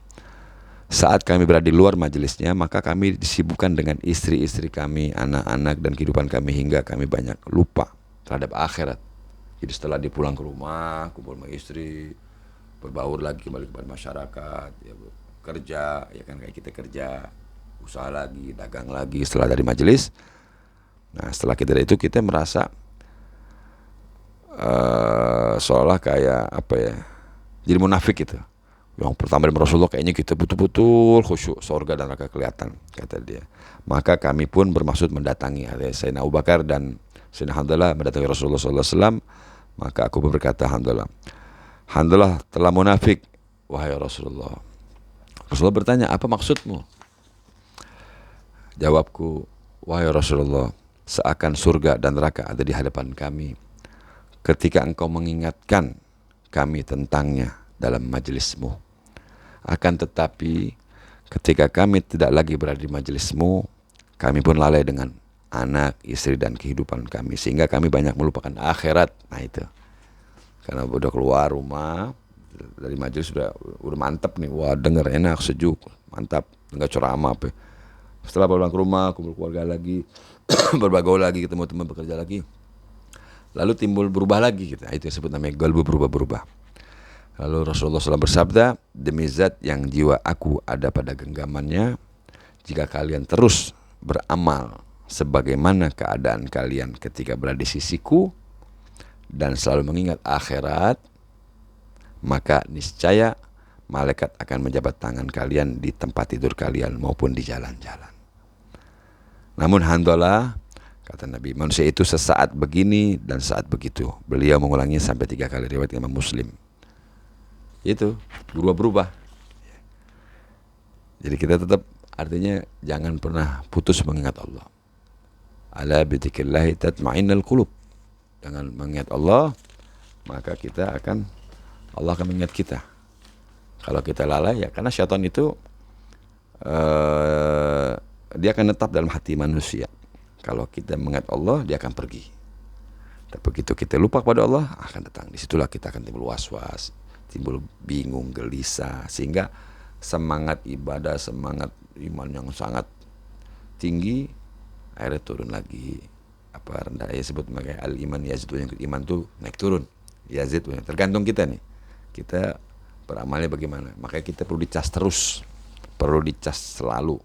saat kami berada di luar majelisnya, maka kami disibukkan dengan istri-istri kami, anak-anak, dan kehidupan kami, hingga kami banyak lupa terhadap akhirat. Jadi setelah dia pulang ke rumah, kumpul sama istri, berbaur lagi kembali kepada masyarakat, ya, kerja, ya kan, kayak kita kerja, usaha lagi, dagang lagi setelah dari majelis. Nah, setelah kita dari itu, kita merasa seolah kayak apa ya, jadi munafik gitu. Yang pertama dari Rasulullah, kayaknya kita betul-betul khusyuk, surga dan neraka kelihatan, kata dia. Maka kami pun bermaksud mendatangi, Sayyidina Abu Bakar dan Sayyidina Handalah mendatangi Rasulullah SAW. Maka aku berkata, Handalah telah munafik, wahai Rasulullah. Rasulullah bertanya, apa maksudmu? Jawabku, wahai Rasulullah, seakan surga dan neraka ada di hadapan kami ketika engkau mengingatkan kami tentangnya dalam majelismu. Akan tetapi ketika kami tidak lagi berada di majelismu, kami pun lalai dengan anak, istri, dan kehidupan kami, sehingga kami banyak melupakan akhirat. Nah itu, karena udah keluar rumah dari majelis, udah mantap nih, wah denger enak, sejuk, mantap, enggak ceramah apa. Setelah pulang ke rumah, kumpul keluarga lagi, berbagaul lagi, ketemu teman bekerja lagi, lalu timbul berubah lagi gitu. Itu yang disebut namanya qalbu berubah-berubah. Lalu Rasulullah SAW bersabda, demi zat yang jiwa aku ada pada genggamannya, jika kalian terus beramal sebagaimana keadaan kalian ketika berada di sisiku, dan selalu mengingat akhirat, maka niscaya malaikat akan menjabat tangan kalian di tempat tidur kalian maupun di jalan-jalan. Namun alhamdulillah, kata Nabi, manusia itu sesaat begini dan saat begitu. Beliau mengulangi sampai 3 kali, riwayat Imam Muslim. Itu berubah-berubah. Jadi kita tetap, artinya jangan pernah putus mengingat Allah. Ala bidzikrillahi tatma'innul qulub. Dengan mengingat Allah, maka Allah akan mengingat kita. Kalau kita lalai, ya karena syaitan itu dia akan tetap dalam hati manusia. Kalau kita mengingat Allah, dia akan pergi. Tapi begitu kita lupa kepada Allah, akan datang. Disitulah kita akan timbul was-was, timbul bingung, gelisah, sehingga semangat ibadah, semangat iman yang sangat tinggi, akhirnya turun lagi. Apa rendah ya, sebut sebagai al-iman yazid, yang iman tuh naik turun, yazid, tergantung kita nih, kita beramalnya bagaimana. Makanya kita perlu dicas terus, perlu dicas selalu.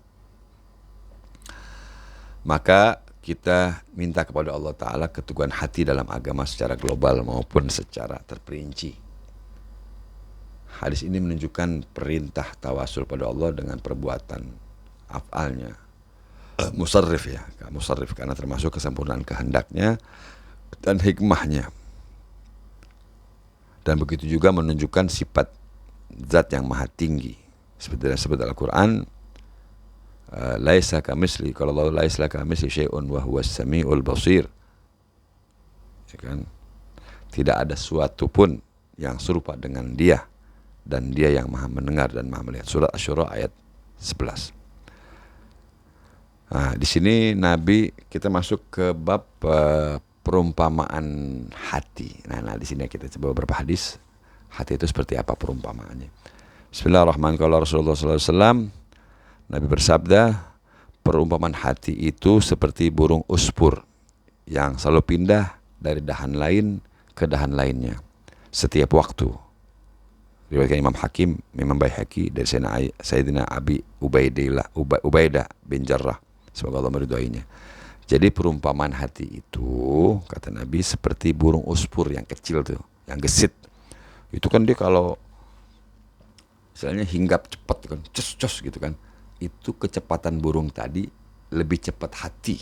Maka kita minta kepada Allah Ta'ala keteguhan hati dalam agama secara global maupun secara terperinci. Hadis ini menunjukkan perintah tawasul pada Allah dengan perbuatan af'alnya, musarrif ya, musarrif, karena termasuk kesempurnaan kehendaknya dan hikmahnya. Dan begitu juga menunjukkan sifat zat yang maha tinggi. Seperti yang disebut Al-Quran, laisa kamitsli, kalau Allah laisa kamitsli syai'un wa huwas samiul basir. Ya kan? Tidak ada suatu pun yang serupa dengan Dia, dan Dia yang maha mendengar dan maha melihat. Surat Asy-Syura ayat 11. Nah, di sini Nabi, kita masuk ke bab perumpamaan hati. Nah, di sini kita coba beberapa hadis. Hati itu seperti apa perumpamaannya. Bismillahirrahmanirrahim. Kalau Rasulullah SAW, Nabi bersabda, perumpamaan hati itu seperti burung uspur yang selalu pindah dari dahan lain ke dahan lainnya setiap waktu. Riwayatkan Imam Hakim, Imam Baihaqi dari Sayyidina Abi Ubaidah bin Jarrah, semoga Allah meridhoinya. Jadi perumpamaan hati itu, kata Nabi, seperti burung uspur yang kecil tuh, yang gesit. Itu kan dia kalau misalnya hinggap cepat kan, cus gitu kan, itu kecepatan burung tadi lebih cepat hati.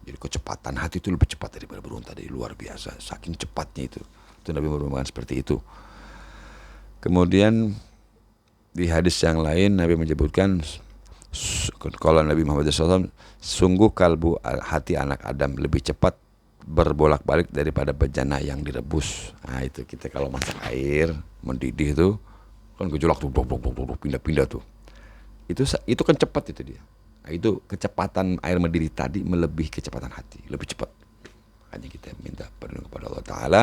Jadi kecepatan hati itu lebih cepat daripada burung tadi, luar biasa, saking cepatnya itu. Itu Nabi merupakan seperti itu. Kemudian di hadis yang lain Nabi menyebutkan, kalau Nabi Muhammad SAW, sungguh kalbu, hati anak Adam lebih cepat berbolak-balik daripada bejana yang direbus. Nah itu kita kalau masak air mendidih tuh kan gejolak tuh, pindah-pindah tuh. Itu kan cepat itu dia. Nah, itu kecepatan air mendidih tadi melebihi kecepatan hati, lebih cepat. Makanya kita minta perlindungan kepada Allah Ta'ala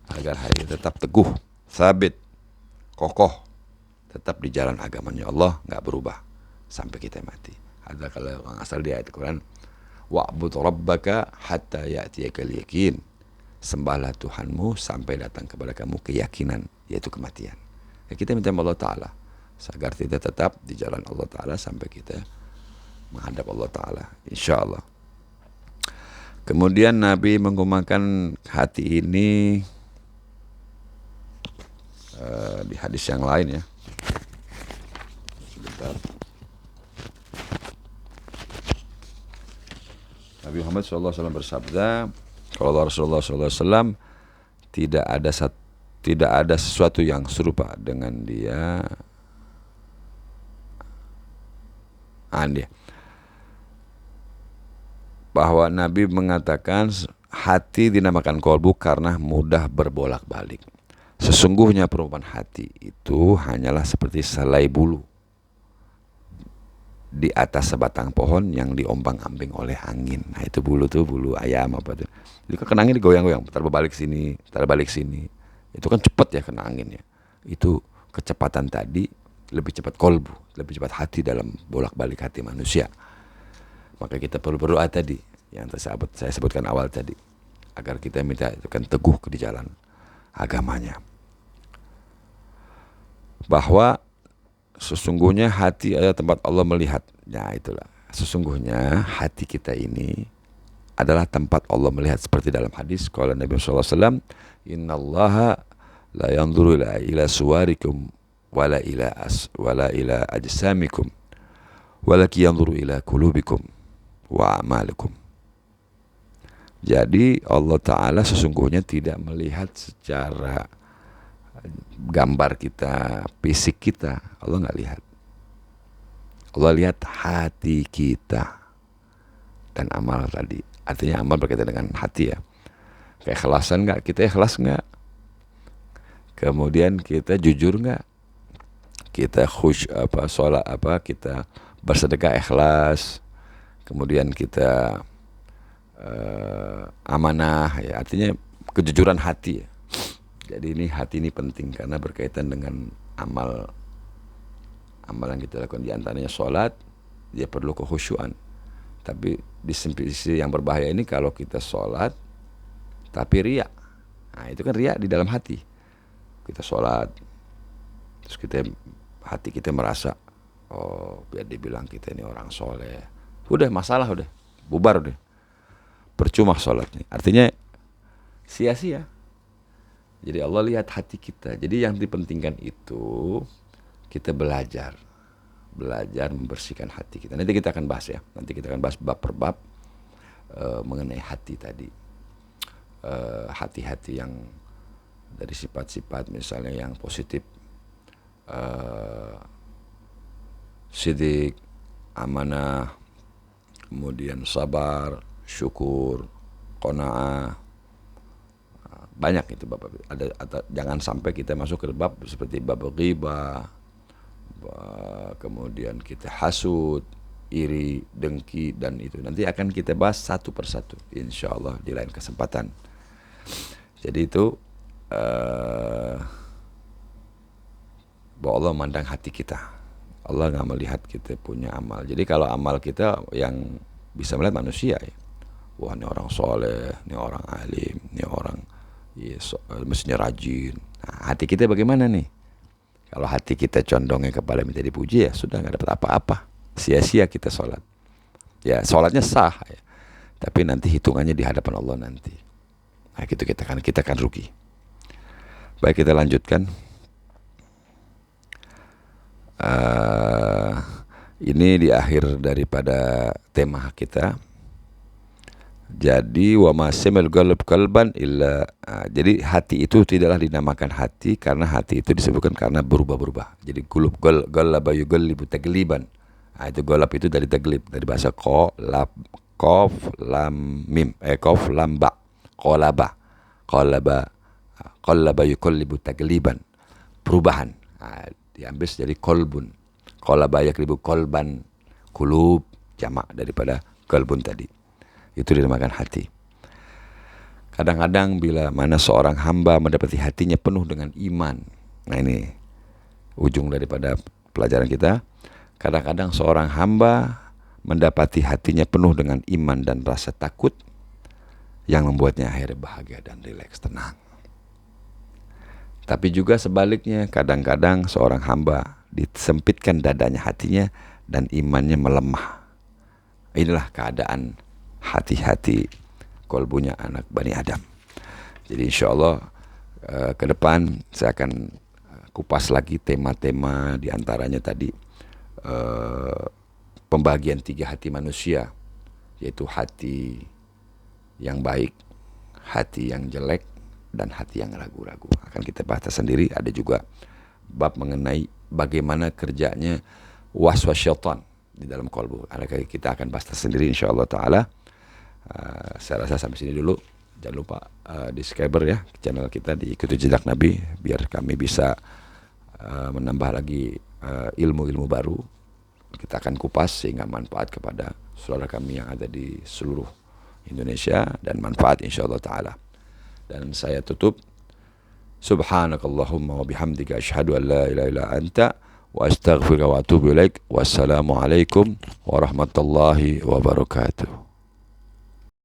agar hati tetap teguh, sabit, kokoh, tetap di jalan agamanya Allah, nggak berubah sampai kita mati. Ada kalau asal di ayat Quran, wa'bud rabbaka hatta ya'tiyakal yakin, sembahlah Tuhanmu sampai datang kepada kamu keyakinan, yaitu kematian. Ya, kita minta Allah Ta'ala agar kita tetap di jalan Allah Ta'ala sampai kita menghadap Allah Ta'ala, insya Allah. Kemudian Nabi menggunakan hati ini di hadis yang lain ya. Sebentar. Nabi Muhammad SAW bersabda, kalau Rasulullah SAW, tidak ada sesuatu yang serupa dengan dia. Bahwa Nabi mengatakan hati dinamakan kolbu karena mudah berbolak-balik. Sesungguhnya perumpamaan hati itu hanyalah seperti selai bulu di atas sebatang pohon yang diombang-ambing oleh angin. Nah itu bulu tuh, bulu ayam apa tuh. Jadi kena angin digoyang-goyang, terbalik sini, terbalik sini. Itu kan cepat ya kena angin ya. Itu kecepatan tadi lebih cepat kolbu, lebih cepat hati dalam bolak-balik hati manusia. Maka kita perlu berdoa tadi yang saya sebutkan awal tadi, agar kita minta itu kan teguh di jalan agamanya. Bahwa sesungguhnya hati adalah tempat Allah melihat. Nah itulah, sesungguhnya hati kita ini adalah tempat Allah melihat, seperti dalam hadis qala Nabi sallallahu alaihi wasallam, innallaha la yanzuru ila suwarikum wala ila ajsamikum walaki yanzuru ila qulubikum wa a'malikum. Jadi Allah Ta'ala sesungguhnya tidak melihat secara gambar kita, fisik kita, Allah nggak lihat. Allah lihat hati kita dan amal tadi. Artinya amal berkaitan dengan hati ya. Keikhlasan nggak? Kita ikhlas nggak? Kemudian kita jujur nggak? Kita sholat kita bersedekah ikhlas. Kemudian kita amanah ya. Artinya kejujuran hati ya. Jadi ini hati ini penting karena berkaitan dengan amal yang kita lakukan, di antaranya sholat, dia perlu kekhusyuan. Tapi di sisi yang berbahaya ini kalau kita sholat tapi riya. Nah itu kan riya di dalam hati. Kita sholat terus hati kita merasa, oh biar dibilang kita ini orang soleh, udah masalah, udah bubar, udah percuma sholatnya, artinya sia-sia. Jadi Allah lihat hati kita. Jadi yang dipentingkan itu kita belajar membersihkan hati kita. Nanti kita akan bahas ya. Nanti kita akan bahas bab per bab mengenai hati tadi. Hati-hati yang dari sifat-sifat misalnya yang positif, sidik, amanah, kemudian sabar, syukur, qanaah. Banyak itu bab. Jangan sampai kita masuk ke bab seperti bab ghibah, kemudian kita hasud, iri, dengki, dan itu nanti akan kita bahas satu persatu insyaallah di lain kesempatan. Jadi itu bahwa Allah memandang hati kita. Allah nggak melihat kita punya amal. Jadi kalau amal kita yang bisa melihat manusia ya, wah ini orang soleh, ini orang alim, ini orang mestinya rajin. Nah, hati kita bagaimana nih? Kalau hati kita condongnya kepada minta dipuji, ya sudah nggak dapat apa-apa, sia-sia kita sholat. Ya sholatnya sah ya, tapi nanti hitungannya di hadapan Allah nanti. Nah gitu kita akan rugi. Baik, kita lanjutkan. Ini di akhir daripada tema kita. Jadi wa masamil qalb qalban illa. Jadi hati itu tidaklah dinamakan hati karena hati itu disebutkan karena berubah-berubah. Jadi qulub ghalaba yughlibu tagliban. Itu golab itu dari taglib, dari bahasa qaf lam mim, qaf lam ba, qallaba yuqallibu tagliban, perubahan. Diambil jadi kolbun, qallaba yaklibu kolban, kulub jamak daripada kolbun tadi. Itu dinamakan hati. Kadang-kadang bila mana seorang hamba mendapati hatinya penuh dengan iman. Nah ini ujung daripada pelajaran kita. Kadang-kadang seorang hamba mendapati hatinya penuh dengan iman dan rasa takut yang membuatnya akhirnya bahagia dan rileks, tenang. Tapi juga sebaliknya, kadang-kadang seorang hamba disempitkan dadanya hatinya dan imannya melemah. Inilah keadaan hati-hati kolbunya anak Bani Adam. Jadi insya Allah ke depan saya akan kupas lagi tema-tema, diantaranya tadi pembagian 3 hati manusia, yaitu hati yang baik, hati yang jelek, dan hati yang ragu-ragu. Akan kita bahas sendiri. Ada juga bab mengenai bagaimana kerjanya waswas syaitan di dalam kolbu. Kita akan bahas sendiri insyaallah ta'ala. Saya rasa sampai sini dulu. Jangan lupa di subscribe ya channel kita, diikuti jejak Nabi biar kami bisa menambah lagi ilmu-ilmu baru. Kita akan kupas sehingga manfaat kepada saudara kami yang ada di seluruh Indonesia dan manfaat insyaallah ta'ala. Dan saya tutup, subhanakallahumma wa bihamdika asyhadu an la ilaha illa anta wa astaghfiruka wa atubu ilaik. Wassalamualaikum warahmatullahi wabarakatuh.